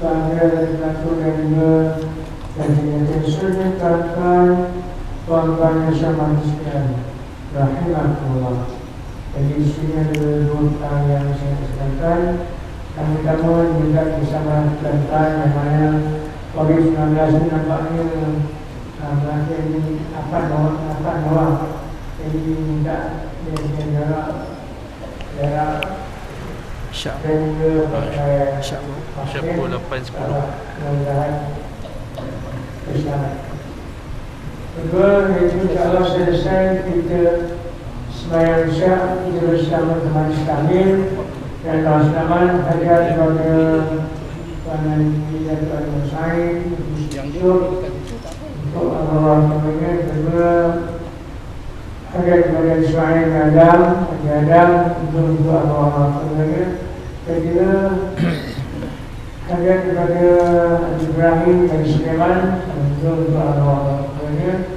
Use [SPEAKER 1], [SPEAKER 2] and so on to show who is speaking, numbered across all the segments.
[SPEAKER 1] Bangga satu dan dua dan yang disunahkan tuan-tuan yang sama sekalian, rahimahullah. Jadi di sini ada dua perkara yang saya sampaikan. Kami juga bersama tuan-tuan yang mana COVID-19 ini nampaknya berakhir di apa Noah. Jadi minta jarak dan juga pakai
[SPEAKER 2] Syabu 8-10
[SPEAKER 1] kedua, itu insyaAllah selesai kita sembahyang isyak, kita bersama teman sekalian dan bersama hadiah kepada Tuan Nabi dan Tuan Musaid untuk Allah namanya. Kedua, hadiah kepada Ismail Adam untuk Allah namanya. Kedua, hadiah kepada Ibrahim dan Sulaiman untuk Allah namanya.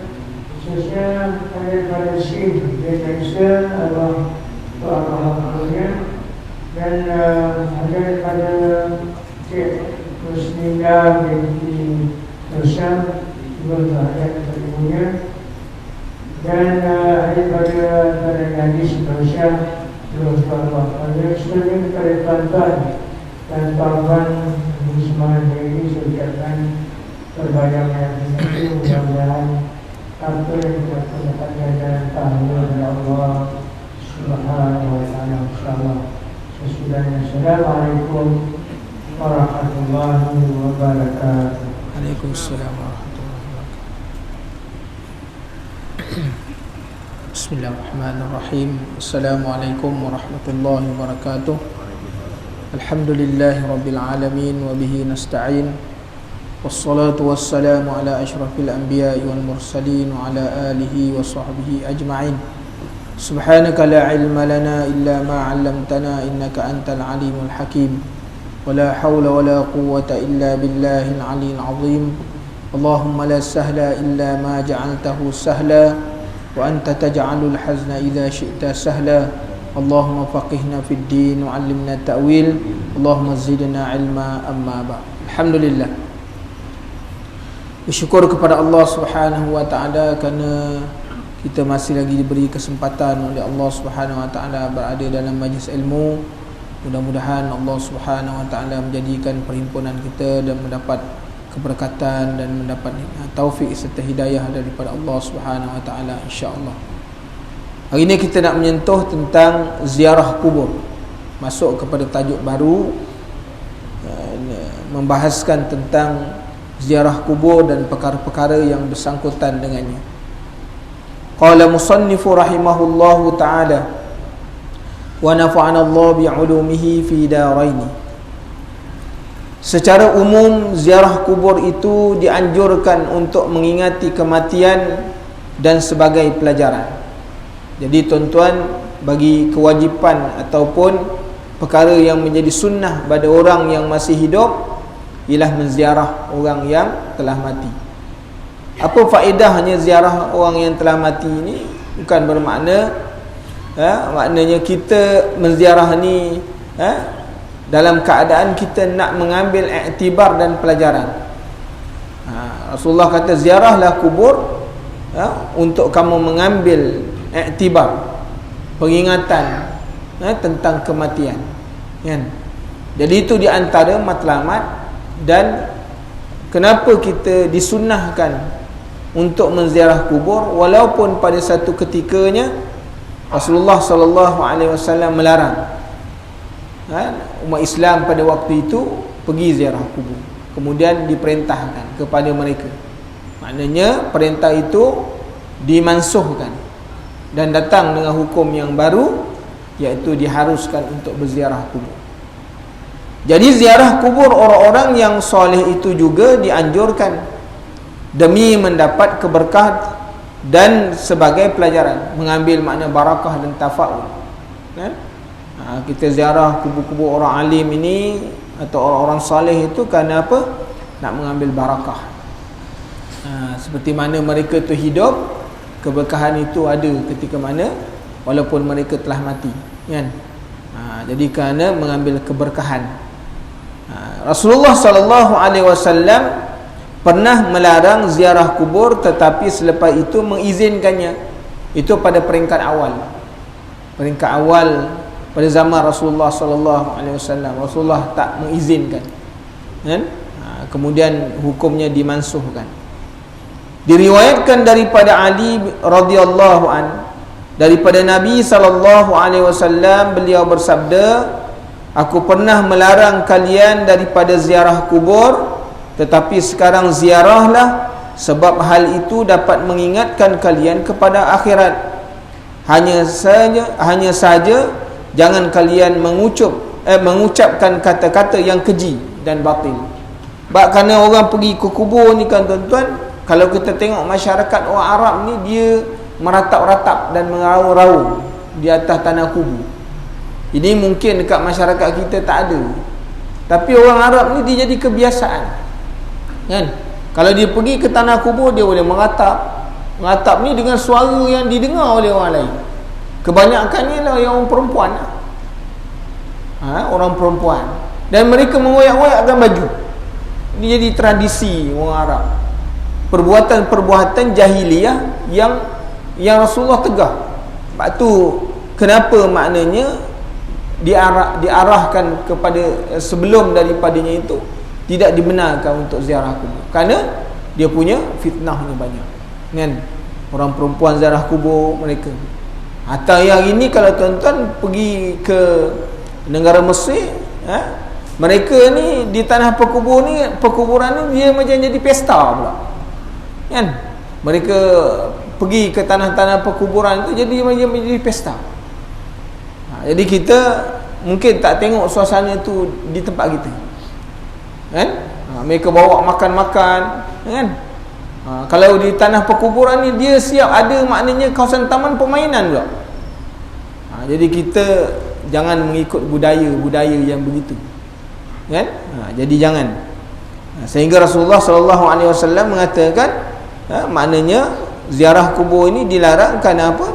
[SPEAKER 1] Khususnya hadiah kepada Syed dan Aisyah Allah namanya. Dan hadiah kepada Cik Muslidah binti Nusa untuk hadiah kepada ibunya. Dan hadiah kepada Gadis Nusa untuk Allah namanya. Sebenarnya kepada tuan-tuan dan tuan-tuan semua ini saya ucapkan berbayang yang ini mudah-mudahan apa yang kita dapatkan dalam tahun Allah Subhanahu wa ta'ala. InsyaAllah sesudahnya. Assalamualaikum warahmatullahi wabarakatuh.
[SPEAKER 3] Waalaikumsalam warahmatullahi wabarakatuh. Bismillahirrahmanirrahim. Assalamualaikum warahmatullahi wabarakatuh. Alhamdulillahi rabbil alamin wa bihi nasta'in. Wassalatu wassalamu ala asyrafil anbiya'i wal mursalin wa ala alihi wa sahbihi ajma'in. Subhanaka la ilma lana illa ma 'allamtana innaka antal alimul hakim. Wa la hawla wa la quwwata illa billahil 'aliyyil 'azim. Allahumma la sahla illa ma ja'altahu sahla wa anta taj'alul hazna idza syi'ta sahla. Allahumma faqihna fid din wa 'allimna ta'wil. Allahumma zidna ilma amma ba'd. Alhamdulillah. Bersyukur kepada Allah Subhanahu wa taala kerana kita masih lagi diberi kesempatan oleh Allah Subhanahu wa taala berada dalam majlis ilmu. Mudah-mudahan Allah Subhanahu wa taala menjadikan perhimpunan kita dan mendapat keberkatan dan mendapat taufik serta hidayah daripada Allah Subhanahu wa taala, insya-Allah. Hari ini kita nak menyentuh tentang ziarah kubur. Masuk kepada tajuk baru, membahaskan tentang ziarah kubur dan perkara-perkara yang bersangkutan dengannya. Qala musannifu rahimahullahu ta'ala wa nafa'ana Allah bi'ulumihi fi daraini. Secara umum ziarah kubur itu dianjurkan untuk mengingati kematian dan sebagai pelajaran. Jadi tuan-tuan, bagi kewajipan ataupun perkara yang menjadi sunnah pada orang yang masih hidup ialah menziarah orang yang telah mati. Apa faedahnya ziarah orang yang telah mati ini? Bukan bermakna maknanya kita menziarah ni dalam keadaan kita nak mengambil iktibar dan pelajaran. Rasulullah kata ziarahlah kubur untuk kamu mengambil iktibar, peringatan tentang kematian, kan? Jadi itu di antara matlamat dan kenapa kita disunnahkan untuk menziarah kubur, walaupun pada satu ketikanya Rasulullah sallallahu alaihi wasallam melarang umat Islam pada waktu itu pergi ziarah kubur. Kemudian diperintahkan kepada mereka. Maknanya perintah itu dimansuhkan dan datang dengan hukum yang baru, iaitu diharuskan untuk berziarah kubur. Jadi ziarah kubur orang-orang yang soleh itu juga dianjurkan demi mendapat keberkahan dan sebagai pelajaran, mengambil makna barakah dan tafa'ul, kan? Kita ziarah kubur-kubur orang alim ini atau orang-orang soleh itu kerana apa? Nak mengambil barakah. Seperti mana mereka itu hidup, keberkahan itu ada ketika mana walaupun mereka telah mati, kan? Jadi kerana mengambil keberkahan. Rasulullah sallallahu alaihi wasallam pernah melarang ziarah kubur, tetapi selepas itu mengizinkannya. Itu pada peringkat awal. Peringkat awal pada zaman Rasulullah sallallahu alaihi wasallam, Rasulullah tak mengizinkan. Kan? Kemudian hukumnya dimansuhkan. Diriwayatkan daripada Ali radhiyallahu an, daripada Nabi sallallahu alaihi wasallam, beliau bersabda, aku pernah melarang kalian daripada ziarah kubur, tetapi sekarang ziarahlah, sebab hal itu dapat mengingatkan kalian kepada akhirat. Hanya saja jangan kalian mengucapkan kata-kata yang keji dan batil. Kerana orang pergi ke kubur ni kan tuan-tuan, kalau kita tengok masyarakat orang Arab ni, dia meratap-ratap dan meraung-raung di atas tanah kubur. Ini mungkin dekat masyarakat kita tak ada, tapi orang Arab ni dia jadi kebiasaan, kan? Kalau dia pergi ke tanah kubur, dia boleh meratap ni dengan suara yang didengar oleh orang lain. Kebanyakannya lah yang orang perempuan, orang perempuan, dan mereka mengoyak-oyakkan baju. Ini jadi tradisi orang Arab, perbuatan-perbuatan jahiliyah yang Rasulullah tegah. Sebab tu kenapa maknanya diarahkan kepada sebelum daripadanya itu tidak dibenarkan untuk ziarah kubur, kerana dia punya fitnahnya banyak, kan? Orang perempuan ziarah kubur mereka. Atau yang ini, kalau tuan-tuan pergi ke negara Mesir, mereka ni di tanah perkuburan ni dia macam jadi pesta pula, kan? Mereka pergi ke tanah-tanah perkuburan itu jadi macam jadi pesta. Jadi kita mungkin tak tengok suasana tu di tempat kita, kan? Mereka bawa makan-makan, kan? Kalau di tanah perkuburan ni dia siap ada maknanya kawasan taman permainan pula. Jadi kita jangan mengikut budaya yang begitu, kan? Jadi jangan. Sehingga Rasulullah sallallahu alaihi wasallam mengatakan, maknanya ziarah kubur ini dilarang kerana apa?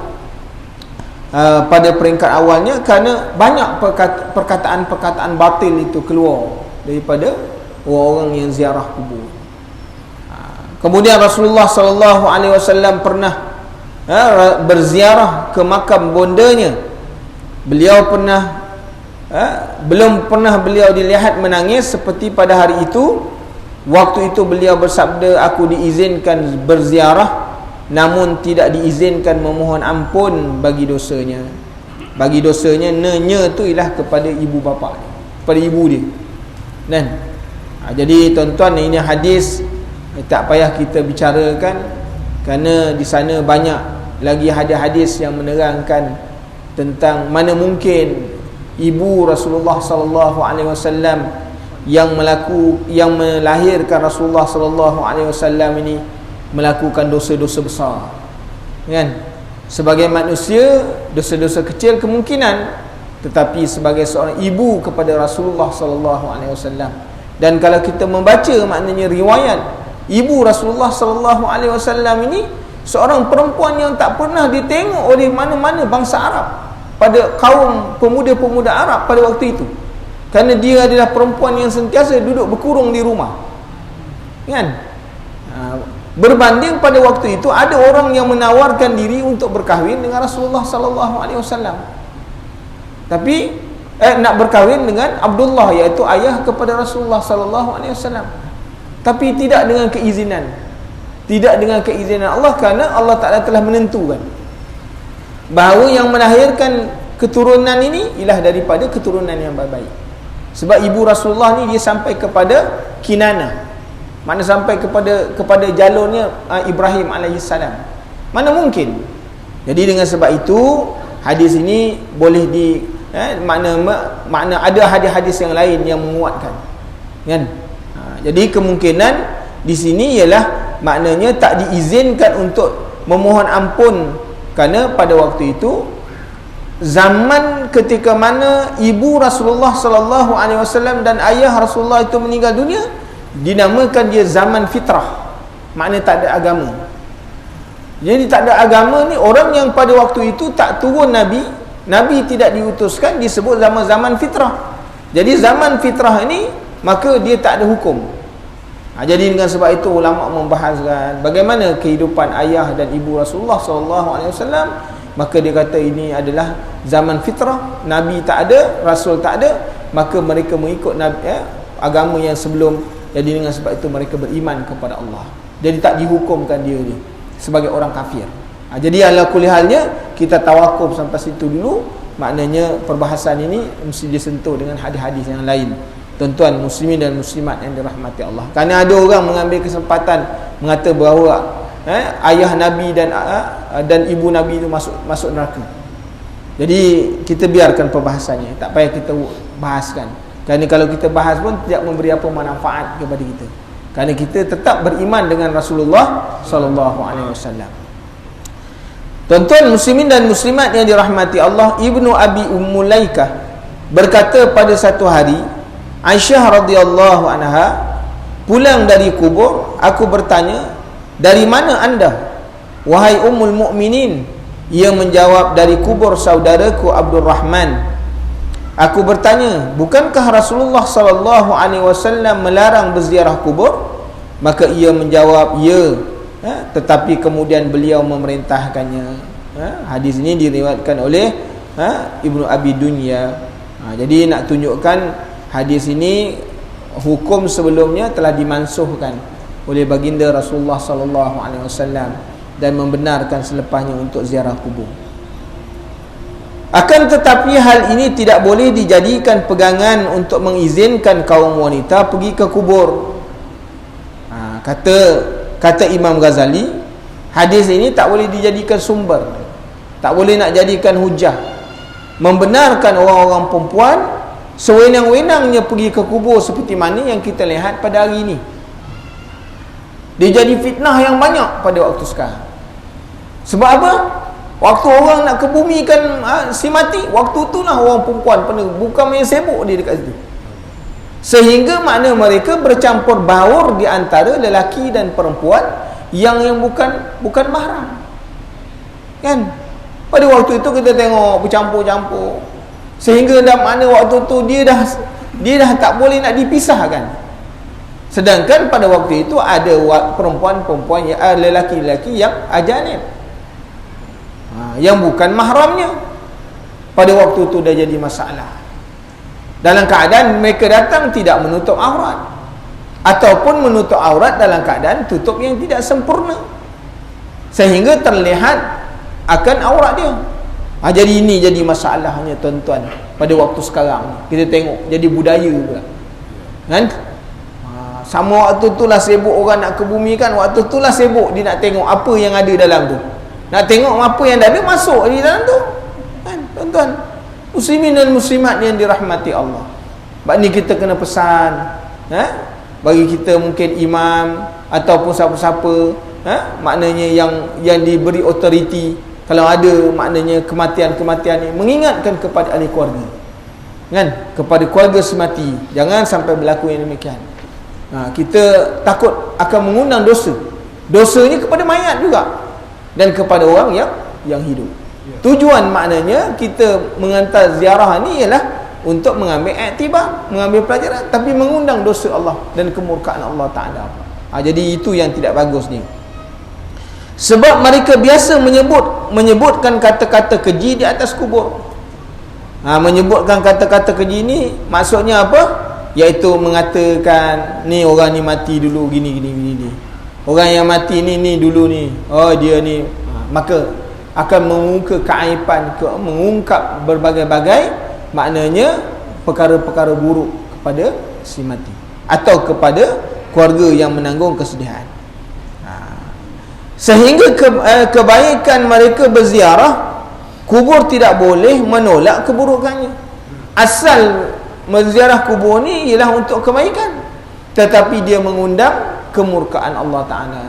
[SPEAKER 3] Pada peringkat awalnya, kerana banyak perkataan-perkataan batil itu keluar daripada orang-orang yang ziarah kubur. Kemudian Rasulullah sallallahu alaihi wasallam pernah berziarah ke makam bondanya. Beliau belum pernah beliau dilihat menangis seperti pada hari itu. Waktu itu beliau bersabda, aku diizinkan berziarah, namun tidak diizinkan memohon ampun bagi dosanya. Bagi dosanya, nya tu ialah kepada ibu bapa dia, kepada ibu dia. Dan jadi tuan-tuan, ini hadis tak payah kita bicarakan, kerana di sana banyak lagi hadis-hadis yang menerangkan tentang mana mungkin ibu Rasulullah sallallahu alaihi wasallam yang melahirkan Rasulullah sallallahu alaihi wasallam ini melakukan dosa-dosa besar, kan? Sebagai manusia, dosa-dosa kecil kemungkinan, tetapi sebagai seorang ibu kepada Rasulullah sallallahu alaihi wasallam. Dan kalau kita membaca maknanya riwayat ibu Rasulullah sallallahu alaihi wasallam ini, seorang perempuan yang tak pernah ditengok oleh mana-mana bangsa Arab, pada kaum pemuda-pemuda Arab pada waktu itu, kerana dia adalah perempuan yang sentiasa duduk berkurung di rumah, kan? Berbanding pada waktu itu ada orang yang menawarkan diri untuk berkahwin dengan Rasulullah sallallahu alaihi wasallam, tapi nak berkahwin dengan Abdullah, iaitu ayah kepada Rasulullah sallallahu alaihi wasallam, tapi tidak dengan keizinan Allah, kerana Allah Ta'ala telah menentukan bahawa yang melahirkan keturunan ini ialah daripada keturunan yang baik. Sebab ibu Rasulullah ni dia sampai kepada Kinanah, mana sampai kepada jalurnya Ibrahim alaihissalam. Mana mungkin. Jadi dengan sebab itu hadis ini boleh makna ada hadis-hadis yang lain yang menguatkan, kan? Jadi kemungkinan di sini ialah maknanya tak diizinkan untuk memohon ampun, kerana pada waktu itu zaman ketika mana ibu Rasulullah sallallahu alaihi wasallam dan ayah Rasulullah itu meninggal dunia, dinamakan dia zaman fitrah, makna tak ada agama. Jadi tak ada agama ni, orang yang pada waktu itu tak turun Nabi tidak diutuskan, disebut zaman-zaman fitrah. Jadi zaman fitrah ini maka dia tak ada hukum. Jadi dengan sebab itu ulama membahaskan bagaimana kehidupan ayah dan ibu Rasulullah SAW. Maka dia kata ini adalah zaman fitrah, Nabi tak ada, Rasul tak ada, maka mereka mengikut agama yang sebelum. Jadi dengan sebab itu mereka beriman kepada Allah. Jadi tak dihukumkan dia ni sebagai orang kafir. Jadi ala kulli halnya kita tawakuf sampai situ dulu. Maknanya perbahasan ini mesti disentuh dengan hadis-hadis yang lain. Tuan-tuan muslimin dan muslimat yang dirahmati Allah. Kerana ada orang mengambil kesempatan mengata bahawa ayah Nabi dan ibu Nabi itu masuk neraka. Jadi kita biarkan perbahasannya, tak payah kita bahaskan. Kerana kalau kita bahas pun tidak memberi apa manfaat kepada kita. Kerana kita tetap beriman dengan Rasulullah sallallahu alaihi wasallam. Tuan-tuan muslimin dan muslimat yang dirahmati Allah, Ibnu Abi Mulaikah berkata pada satu hari, Aisyah radhiyallahu anha pulang dari kubur, aku bertanya, dari mana anda wahai ummul mukminin? Ia menjawab, dari kubur saudaraku Abdul Rahman. Aku bertanya, bukankah Rasulullah sallallahu alaihi wasallam melarang berziarah kubur? Maka ia menjawab, ya, tetapi kemudian beliau memerintahkannya. Hadis ini diriwayatkan oleh Ibnu Abi Dunya. Jadi nak tunjukkan hadis ini hukum sebelumnya telah dimansuhkan oleh baginda Rasulullah sallallahu alaihi wasallam dan membenarkan selepasnya untuk ziarah kubur. Akan tetapi hal ini tidak boleh dijadikan pegangan untuk mengizinkan kaum wanita pergi ke kubur. Kata Imam Ghazali, hadis ini tak boleh dijadikan sumber, tak boleh nak jadikan hujah membenarkan orang-orang perempuan sewenang-wenangnya pergi ke kubur seperti mana yang kita lihat pada hari ini. Dia jadi fitnah yang banyak pada waktu sekarang. Sebab apa? Waktu orang nak kebumikan si mati, waktu itulah orang perempuan bukan main sibuk dia dekat situ. Sehingga makna mereka bercampur baur di antara lelaki dan perempuan yang bukan mahram. Kan? Pada waktu itu kita tengok bercampur-campur. Sehingga dah makna waktu tu dia dah tak boleh nak dipisahkan. Sedangkan pada waktu itu ada perempuan-perempuan lelaki-lelaki yang ajanib, yang bukan mahramnya. Pada waktu itu dah jadi masalah. Dalam keadaan mereka datang tidak menutup aurat, ataupun menutup aurat dalam keadaan tutup yang tidak sempurna, sehingga terlihat akan aurat dia. Jadi ini jadi masalahnya tuan-tuan pada waktu sekarang. Kita tengok jadi budaya pula. Kan? Sama waktu itulah sibuk orang nak kebumikan, waktu itulah sibuk dia nak tengok apa yang ada dalam tu. Nak tengok apa yang ada masuk di dalam tu. Kan, tuan-tuan muslimin dan muslimat yang dirahmati Allah. Sebab ni kita kena pesan, bagi kita mungkin imam ataupun siapa-siapa, maknanya yang diberi authority, kalau ada maknanya kematian-kematian ni, mengingatkan kepada ahli keluarga, kan, kepada keluarga semati, jangan sampai berlaku yang demikian. Kita takut akan mengundang dosanya kepada mayat juga dan kepada orang yang hidup. Tujuan maknanya kita mengantar ziarah ni ialah untuk mengambil iktibar, mengambil pelajaran, tapi mengundang dosa Allah dan kemurkaan Allah Ta'ala. Jadi itu yang tidak bagus ni. Sebab mereka biasa menyebutkan kata-kata keji di atas kubur. Menyebutkan kata-kata keji ni maksudnya apa? Iaitu mengatakan ni orang ni mati dulu gini. Orang yang mati ni dulu ni, oh dia ni, maka akan mengungkap keaiban, mengungkap berbagai-bagai maknanya perkara-perkara buruk kepada si mati atau kepada keluarga yang menanggung kesedihan. Sehingga kebaikan mereka berziarah kubur tidak boleh menolak keburukannya. Asal menziarah kubur ni ialah untuk kebaikan, tetapi dia mengundang kemurkaan Allah Ta'ala.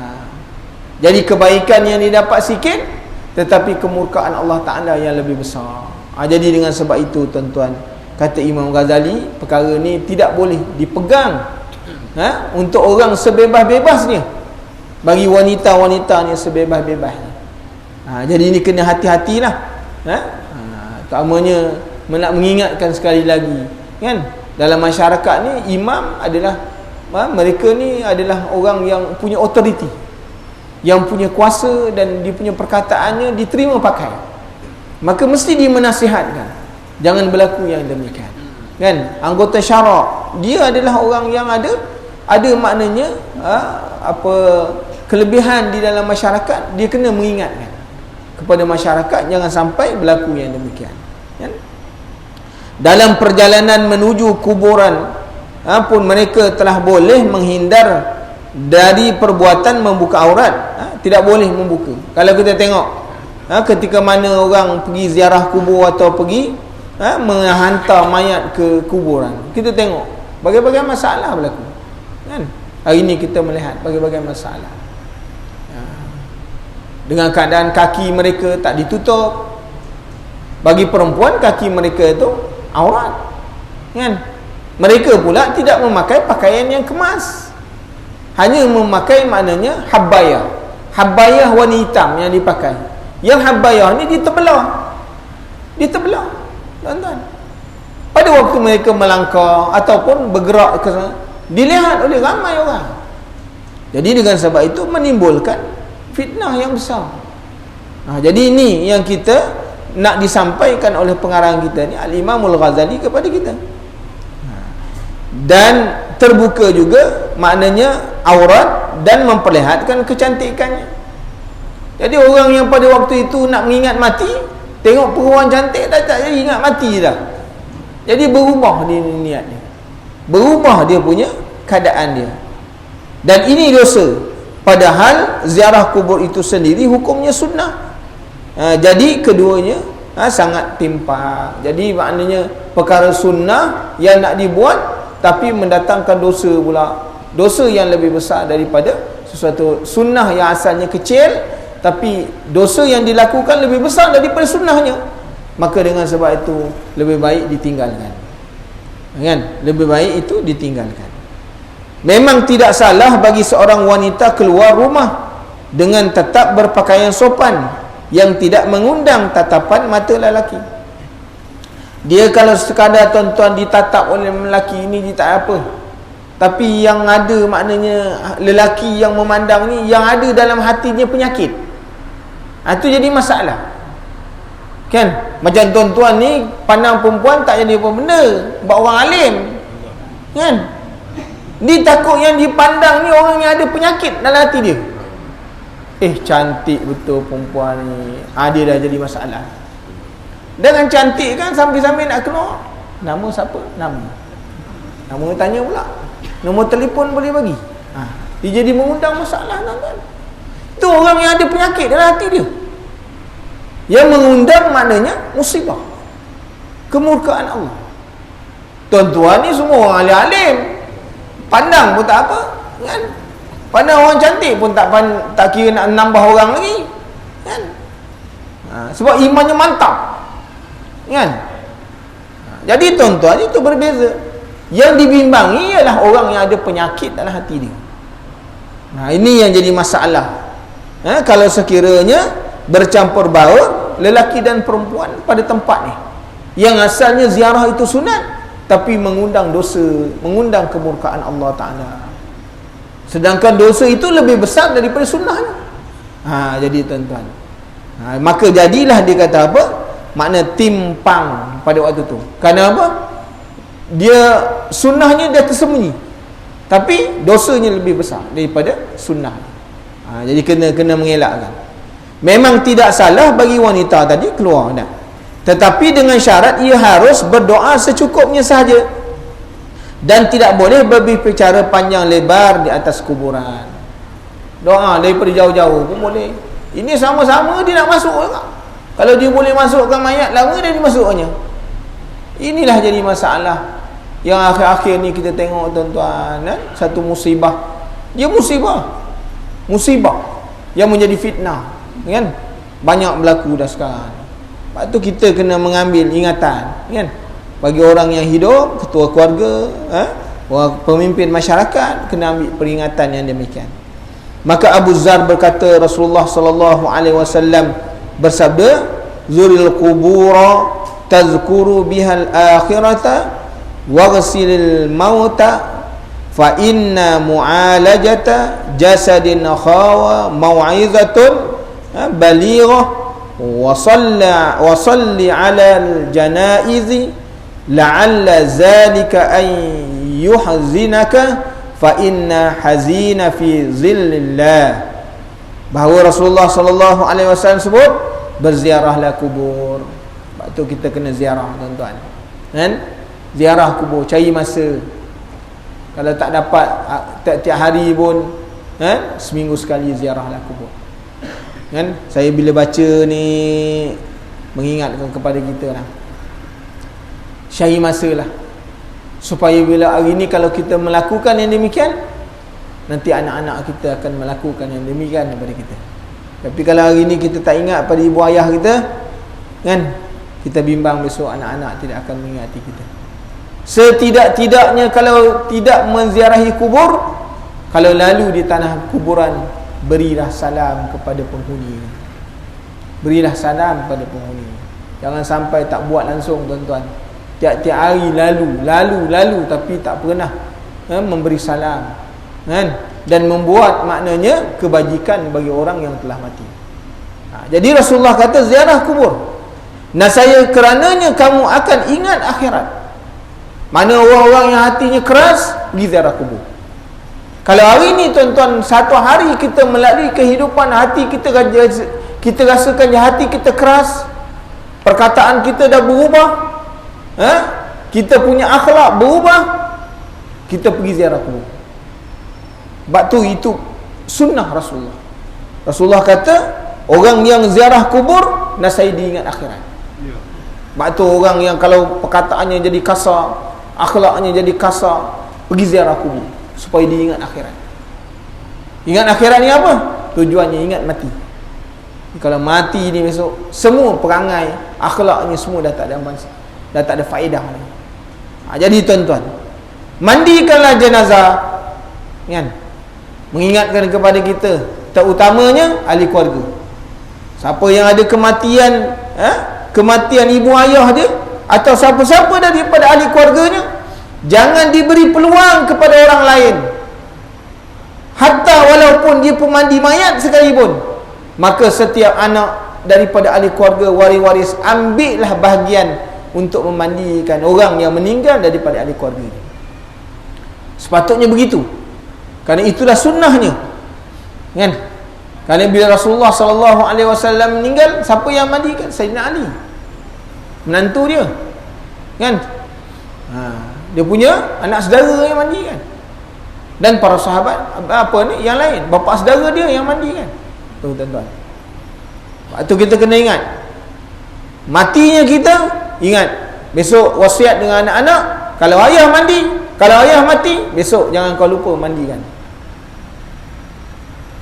[SPEAKER 3] Jadi kebaikan yang didapat sikit, tetapi kemurkaan Allah Ta'ala yang lebih besar. Jadi dengan sebab itu tuan-tuan, kata Imam Ghazali, perkara ni tidak boleh dipegang untuk orang sebebas-bebasnya, bagi wanita-wanita ni sebebas-bebasnya. Jadi ini kena hati-hatilah. Utamanya nak mengingatkan sekali lagi, kan, Dalam masyarakat ni imam adalah mereka ni adalah orang yang punya authority, yang punya kuasa, dan dia punya perkataannya diterima pakai. Maka mesti dimenasihatkan, jangan berlaku yang demikian, kan? Anggota syara dia adalah orang yang ada maknanya kelebihan di dalam masyarakat. Dia kena mengingatkan kepada masyarakat jangan sampai berlaku yang demikian, kan? Dalam perjalanan menuju kuburan pun mereka telah boleh menghindar dari perbuatan membuka aurat. Tidak boleh membuka. Kalau kita tengok ketika mana orang pergi ziarah kubur atau pergi menghantar mayat ke kuburan, kita tengok berbagai masalah berlaku, kan? Hari ini kita melihat berbagai masalah, dengan keadaan kaki mereka tak ditutup. Bagi perempuan, kaki mereka itu aurat, kan? Mereka pula tidak memakai pakaian yang kemas, hanya memakai maknanya habbayah warna hitam yang dipakai. Yang habbayah ni ditebelah, tuan-tuan. Pada waktu mereka melangkah ataupun bergerak ke sana, dilihat oleh ramai orang. Jadi dengan sebab itu menimbulkan fitnah yang besar. Jadi ini yang kita nak disampaikan oleh pengarang kita ni, Al-Imamul Ghazali, kepada kita. Dan terbuka juga maknanya aurat dan memperlihatkan kecantikannya. Jadi orang yang pada waktu itu nak mengingat mati, tengok perempuan cantik dah tak jadi ingat mati dah. Jadi berubah dia niat dia, berubah dia punya keadaan dia. Dan ini dosa, padahal ziarah kubur itu sendiri hukumnya sunnah. Jadi keduanya sangat timpang. Jadi maknanya perkara sunnah yang nak dibuat tapi mendatangkan dosa pula, dosa yang lebih besar daripada sesuatu sunnah yang asalnya kecil, tapi dosa yang dilakukan lebih besar daripada sunnahnya. Maka dengan sebab itu lebih baik ditinggalkan, kan? Lebih baik itu ditinggalkan. Memang tidak salah bagi seorang wanita keluar rumah dengan tetap berpakaian sopan yang tidak mengundang tatapan mata lelaki. Dia kalau sekadar tuan-tuan ditatap oleh lelaki ini, dia tak apa. Tapi yang ada maknanya lelaki yang memandang ni, yang ada dalam hatinya penyakit, itu jadi masalah, kan? Macam tuan-tuan ni pandang perempuan tak jadi apa benda, buat orang alim, kan? Dia takut yang dipandang ni orang yang ada penyakit dalam hati dia. Cantik betul perempuan ni, dia dah jadi masalah. Dengan cantik kan, sambil-sambil nak keluar, nama siapa? Nama tanya pula, nombor telefon boleh bagi. Dia jadi mengundang masalah, tuan-tuan. Itu orang yang ada penyakit dalam hati dia. Yang mengundang maknanya musibah, kemurkaan Allah. Tuan-tuan ni semua orang alim-alim, pandang pun tak apa, kan? Pandang orang cantik pun tak kira nak nambah orang lagi, kan? Sebab imannya mantap, kan? Jadi tuan-tuan, itu berbeza. Yang dibimbangi ialah orang yang ada penyakit dalam hati dia. Ini yang jadi masalah. Kalau sekiranya bercampur baur lelaki dan perempuan pada tempat ni, yang asalnya ziarah itu sunat, tapi mengundang dosa, mengundang kemurkaan Allah Ta'ala. Sedangkan dosa itu lebih besar daripada sunnahnya. Jadi tuan-tuan, maka jadilah dia kata apa? Makna timpang pada waktu tu. Kerana apa? Dia sunnahnya dia tersembunyi, tapi dosanya lebih besar daripada sunnah. Jadi kena mengelakkan. Memang tidak salah bagi wanita tadi keluar dah, tetapi dengan syarat ia harus berdoa secukupnya sahaja, dan tidak boleh berbicara panjang lebar di atas kuburan. Doa daripada jauh-jauh pun boleh. Ini sama-sama dia nak masuk juga. Kalau dia boleh masukkan mayat, lama dia dimasukkannya. Inilah jadi masalah yang akhir-akhir ni kita tengok, tuan-tuan, satu musibah. Dia musibah yang menjadi fitnah, kan? Banyak berlaku dah sekarang. Sebab tu kita kena mengambil ingatan, kan? Bagi orang yang hidup, ketua keluarga, pemimpin masyarakat, kena ambil peringatan yang demikian. Maka Abu Zar berkata, Rasulullah sallallahu alaihi wasallam bersabda, "Zuril qubura tazkuru bihal akhirata waghsilil mauta fa inna mu'alajata jasadin khawa mau'izatun balighah wa salli 'alal janaizi la'alla zalika an yuhzinaka fa inna hazina fi zillillah. Bahawa Rasulullah sallallahu alaihi wasallam sebut berziarahlah kubur. Sebab tu kita kena ziarah, tuan-tuan. Kan? Ziarah kubur, cari masa. Kalau tak dapat tiap-tiap hari pun, kan? Seminggu sekali ziarahlah kubur. Kan? Saya bila baca ni mengingatkan kepada kita lah. Cari masa lah. Supaya bila hari ni kalau kita melakukan yang demikian, nanti anak-anak kita akan melakukan yang demikian kepada kita. Tapi kalau hari ni kita tak ingat pada ibu ayah kita, kan, kita bimbang besok anak-anak tidak akan mengingati kita. Setidak-tidaknya kalau tidak menziarahi kubur, kalau lalu di tanah kuburan, berilah salam kepada penghuni. Berilah salam kepada penghuni. Jangan sampai tak buat langsung, tuan-tuan. Tiap-tiap hari lalu tapi tak pernah memberi salam, kan? Dan membuat maknanya kebajikan bagi orang yang telah mati. Jadi Rasulullah kata ziarah kubur. Nasaya kerananya kamu akan ingat akhirat. Mana orang-orang yang hatinya keras, pergi ziarah kubur. Kalau hari ni, tuan-tuan, satu hari kita melalui kehidupan, hati kita rasakan hati kita keras, perkataan kita dah berubah, kita punya akhlak berubah, kita pergi ziarah kubur. Sebab tu itu sunnah Rasulullah. Rasulullah kata orang yang ziarah kubur nasai diingat akhirat. Sebab tu orang yang kalau perkataannya jadi kasar, akhlaknya jadi kasar, pergi ziarah kubur supaya diingat akhirat. Ingat akhirat ni apa? Tujuannya ingat mati. Kalau mati ni besok, semua perangai, akhlaknya semua dah tak ada faedah lagi. Jadi tuan-tuan, mandikanlah jenazah, kan? Mengingatkan kepada kita, terutamanya ahli keluarga. Siapa yang ada kematian, kematian ibu ayah dia, atau siapa-siapa daripada ahli keluarganya, jangan diberi peluang kepada orang lain. Hatta walaupun dia pemandi mayat sekalipun, maka setiap anak daripada ahli keluarga, waris-waris, ambillah bahagian untuk memandikan orang yang meninggal daripada ahli keluarga. Sepatutnya begitu. Kerana itulah sunnahnya, kan? Kerana bila Rasulullah SAW meninggal, siapa yang mandikan? Sayyidina Ali, menantu dia, kan? Dia punya anak saudara yang mandikan, dan para sahabat yang lain, bapa saudara dia yang mandikan. Tu, tuan-tuan. Waktu kita kena ingat, matinya kita, ingat besok wasiat dengan anak-anak, kalau ayah mati, besok jangan kau lupa mandikan.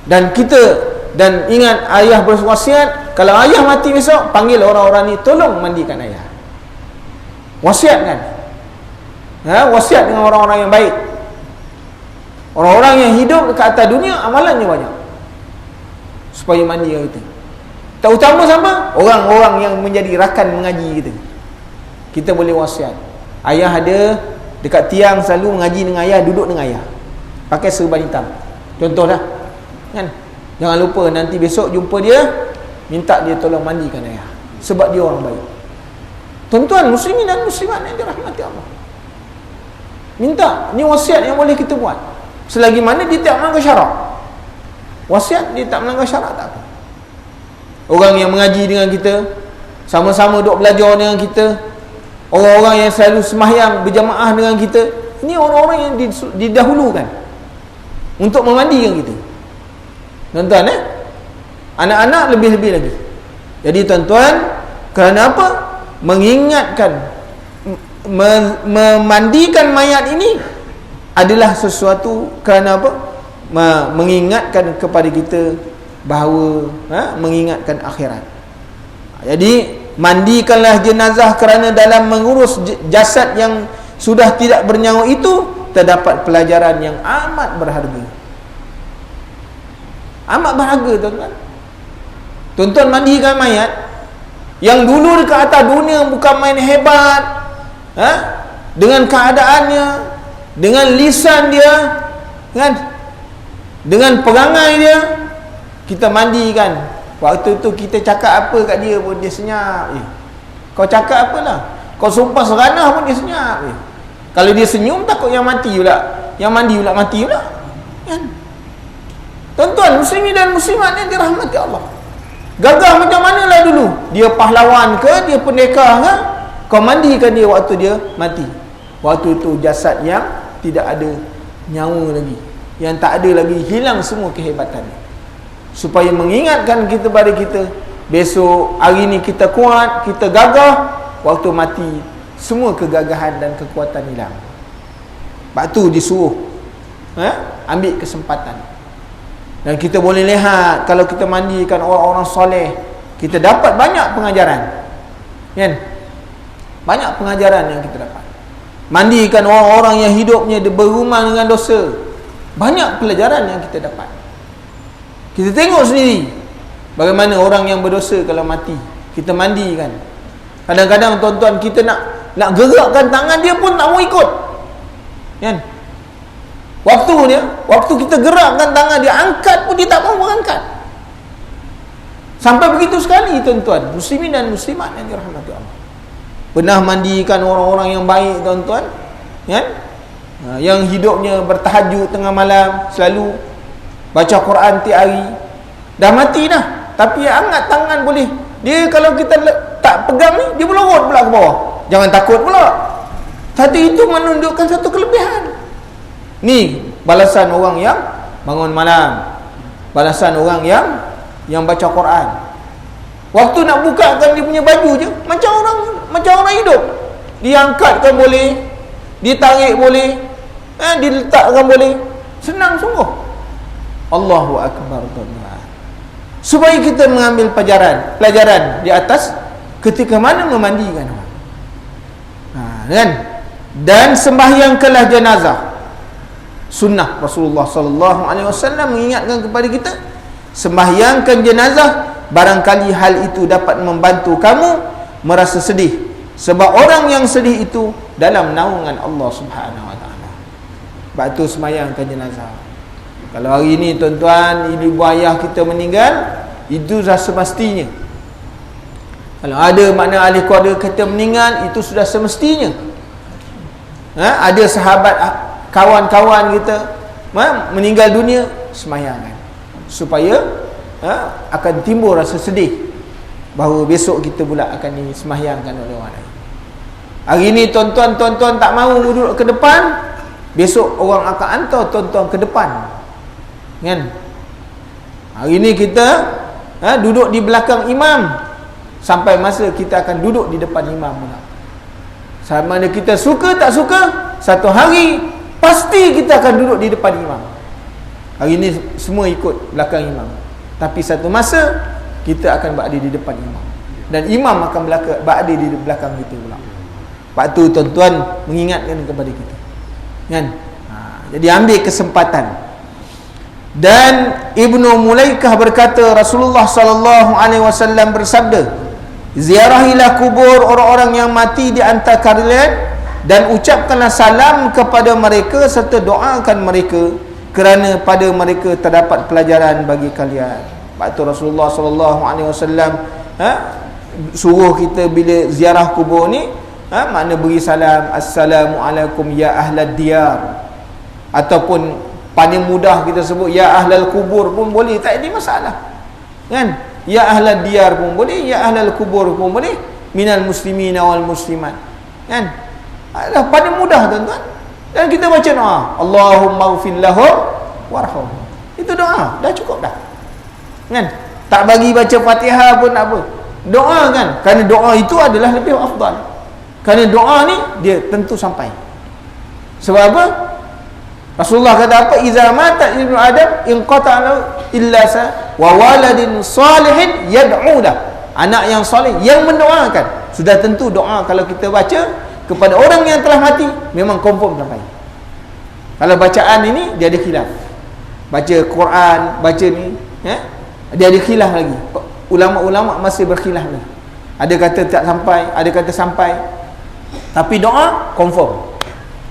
[SPEAKER 3] Dan ingat ayah berwasiat, kalau ayah mati besok, panggil orang-orang ni tolong mandikan ayah. Wasiat, kan? Wasiat dengan orang-orang yang baik. Orang-orang yang hidup dekat atas dunia, amalannya banyak, supaya mandikan kita. Terutama sama orang-orang yang menjadi rakan mengaji kita. Kita boleh wasiat. Ayah ada dekat tiang, selalu mengaji dengan ayah, duduk dengan ayah, pakai serban hitam, contohlah, kan? Jangan lupa nanti besok jumpa dia, minta dia tolong mandikan ayah, sebab dia orang baik. Tuan-tuan muslimin dan muslimat yang dirahmati Allah, minta, ni wasiat yang boleh kita buat. Selagi mana dia tak melanggar syarak, wasiat dia tak melanggar syarak, tak apa. Orang yang mengaji dengan kita, sama-sama duk belajar dengan kita, orang-orang yang selalu sembahyang berjamaah dengan kita, ini orang-orang yang didahulukan untuk memandikan kita. Tuan-tuan, anak-anak lebih-lebih lagi. Jadi tuan-tuan, kerana apa? Mengingatkan, memandikan mayat ini adalah sesuatu kerana apa? Mengingatkan kepada kita bahawa mengingatkan akhirat. Jadi mandikanlah jenazah, kerana dalam mengurus jasad yang sudah tidak bernyawa itu terdapat pelajaran yang amat berharga. Amat berharga, tuan-tuan. Tuan-tuan mandikan mayat yang dulu dekat atas dunia bukan main hebat, dengan keadaannya, dengan lisan dia, kan? Dengan perangai dia, kita mandikan. Waktu tu kita cakap apa kat dia pun dia senyap. Kau cakap apalah? Kau sumpah seranah pun dia senyap. Kalau dia senyum takut yang mati pula. Yang mandi pula mati pula. Kan? Tuan-tuan muslimin dan muslimat yang dirahmati Allah. Gagah macam manalah dulu. Dia pahlawan ke, dia pendekar ke? Kau mandikan dia waktu dia mati. Waktu tu jasad yang tidak ada nyawa lagi, yang tak ada lagi, hilang semua kehebatannya. Supaya mengingatkan kita pada kita, besok hari ni kita kuat, kita gagah, waktu mati semua kegagahan dan kekuatan hilang. Sebab tu disuruh ambil kesempatan. Dan kita boleh lihat kalau kita mandikan orang-orang soleh, kita dapat banyak pengajaran, kan? Banyak pengajaran yang kita dapat. Mandikan orang-orang yang hidupnya bergumam dengan dosa, banyak pelajaran yang kita dapat. Kita tengok sendiri bagaimana orang yang berdosa kalau mati, kita mandikan. Kadang-kadang tuan-tuan kita nak gerakkan tangan dia pun tak mau ikut, kan? Waktu kita gerakkan tangan dia, angkat pun dia tak mau mengangkat. Sampai begitu sekali tuan-tuan muslimin dan muslimat yang dirahmati Allah. Pernah mandikan orang-orang yang baik tuan-tuan, kan? Yang hidupnya bertahajud tengah malam, selalu baca Quran tiap hari. Dah mati dah, tapi angkat tangan boleh. Dia kalau kita tak pegang ni, dia melorot pula ke bawah. Jangan takut pula. Tapi itu menunjukkan satu kelebihan. Ni balasan orang yang bangun malam, balasan orang yang baca Quran. Waktu nak bukakan dia punya baju je, macam orang hidup. Diangkatkan boleh, ditarik boleh, diletakkan boleh. Senang sungguh. Allahu Akbar, tuan-tuan. Supaya kita mengambil pelajaran di atas ketika mana memandikan orang. Kan? Dan sembahyangkanlah jenazah. Sunnah Rasulullah sallallahu alaihi wasallam mengingatkan kepada kita, sembahyangkan jenazah, barangkali hal itu dapat membantu kamu merasa sedih, sebab orang yang sedih itu dalam naungan Allah Subhanahu wa taala. Sebab tu sembahyangkan jenazah. Kalau hari ini tuan-tuan, ibu ayah kita meninggal, itu sudah semestinya. Kalau ada makna ahli keluarga kita meninggal, itu sudah semestinya. Ada sahabat, kawan-kawan kita meninggal dunia, sembahyangkan. Supaya akan timbul rasa sedih bahawa besok kita pula akan disembahyangkan oleh orang lain. Hari ini tuan-tuan tak mahu duduk ke depan, besok orang akan hantar tuan-tuan ke depan, kan? Hari ini kita duduk di belakang imam, sampai masa kita akan duduk di depan imam pula. Sama ada kita suka tak suka, satu hari pasti kita akan duduk di depan imam. Hari ini semua ikut belakang imam, tapi satu masa kita akan berada di depan imam, dan imam akan berada di belakang kita pula. Sebab tu tuan-tuan mengingatkan kepada kita, kan? Jadi ambil kesempatan. Dan Ibnu Mulaikah berkata, Rasulullah sallallahu alaihi wasallam bersabda, ziarahilah kubur orang-orang yang mati di antara kalian dan ucapkanlah salam kepada mereka serta doakan mereka, kerana pada mereka terdapat pelajaran bagi kalian. Sebab tu Rasulullah sallallahu alaihi wasallam suruh kita bila ziarah kubur ni, makna beri salam, assalamualaikum ya ahlad diyar, ataupun paling mudah kita sebut ya ahlal kubur pun boleh, tak ada masalah, kan? Ya ahlal diyar pun boleh, ya ahlal kubur pun boleh, minal muslimin wal muslimat, kan? Adalah paling mudah tuan-tuan. Dan kita baca doa, Allahumma ighfir lahum warhamhum. Itu doa, dah cukup dah, kan? Tak bagi baca Fatihah pun tak apa, doa, kan? Kerana doa itu adalah lebih afdal. Kerana doa ni dia tentu sampai. Sebab apa? Rasulullah kata apa? Iza mata ibnu Adam inqata'a lahu illa sa wa waladin salihin yad'u lahu. Anak yang soleh yang mendoakan. Sudah tentu doa kalau kita baca kepada orang yang telah mati memang confirm sampai. Kalau bacaan ini dia ada khilaf. Baca Quran, baca ni, dia ada khilaf lagi. Ulama-ulama masih berkhilaf lagi. Ada kata tak sampai, ada kata sampai. Tapi doa confirm.